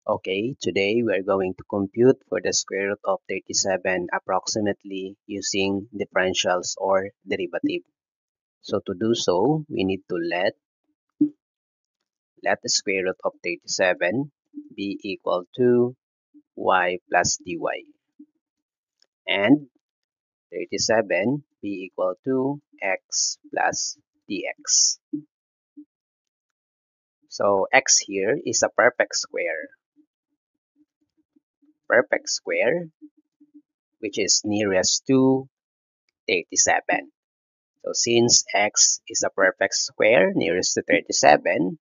Okay, today we are going to compute for the square root of 37 approximately using differentials or derivative. So to do so, we need to let the square root of 37 be equal to y plus dy and 37 be equal to x plus dx. So x here is a perfect square which is nearest to 37. So since x is a perfect square nearest to 37,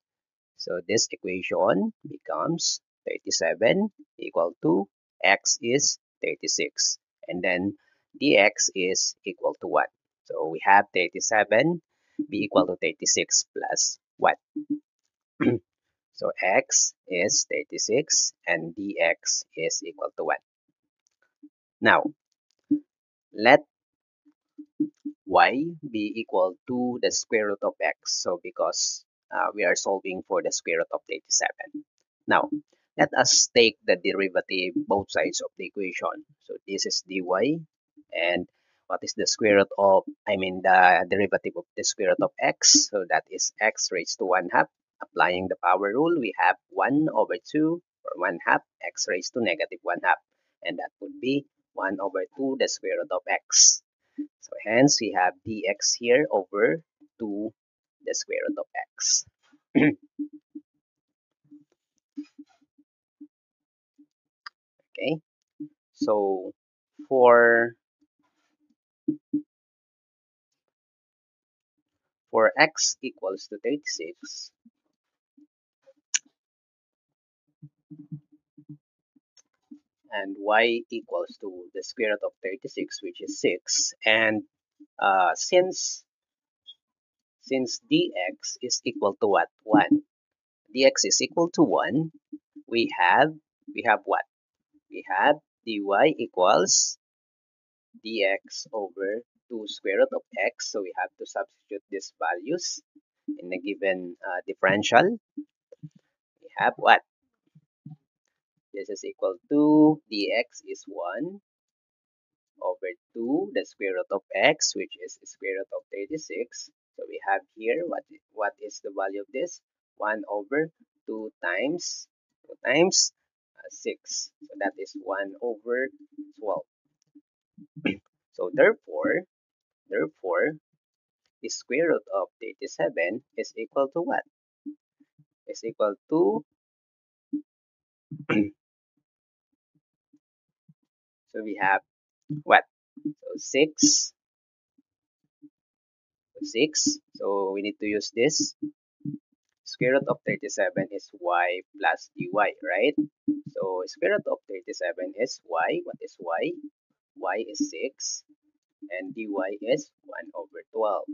so this equation becomes 37 equal to x is 36. And then dx is equal to what? So we have 37 be equal to 36 plus what? So x is 36 and dx is equal to what? Now, let y be equal to the square root of x. So because we are solving for the square root of 37. Now, let us take the derivative both sides of the equation. So this is dy and what is the square root of, the derivative of the square root of x. So that is x raised to 1 half. Applying the power rule, we have 1 over 2 or 1 half x raised to negative 1 half. And that would be 1 over 2 the square root of x. So hence we have dx here over 2 the square root of x. Okay, so for x equals to 36 and y equals to the square root of 36, which is 6, and since dx is equal to what? 1. Dx is equal to 1. We have what? We have dy equals dx over 2 square root of x. So we have to substitute these values in a given differential. We have what? This is equal to dx is 1 over 2 the square root of x, which is the square root of 36. So we have here what is the value of this? 1 over 2 times 6. So that is 1 over 12. So therefore, the square root of 37 is equal to what? Is equal to so we have what? So 6. So we need to use this. Square root of 37 is y plus dy, right? So square root of 37 is y. What is y? Y is 6 and dy is 1 over 12.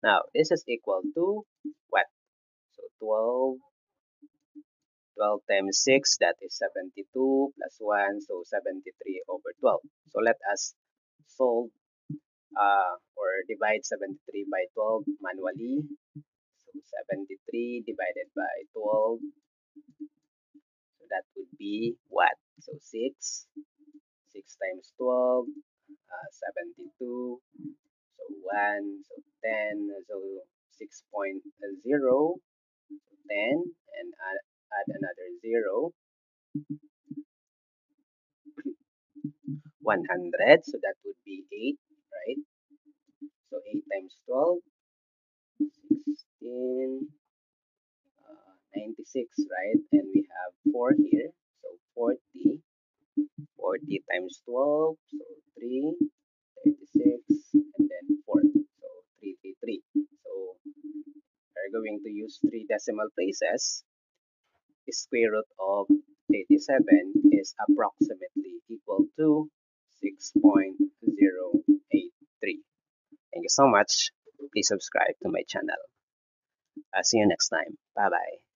Now this is equal to what? So 12 times 6, that is 72 plus 1, so 73 over 12. So let us solve or divide 73 by 12 manually. So 73 divided by 12, so that would be what? So 6 times 12, 72, so 1, so 10, so 6.0, 10, and add another 0, 100, so that would be 8, right? So 8 times 12, 16, 96, right? And we have 4 here, so 40 times 12, so 3, 36, and then 4, so 333. So we're going to use 3 decimal places. The square root of 37 is approximately equal to 6.083. Thank you so much. Please subscribe to my channel. I'll see you next time. Bye bye.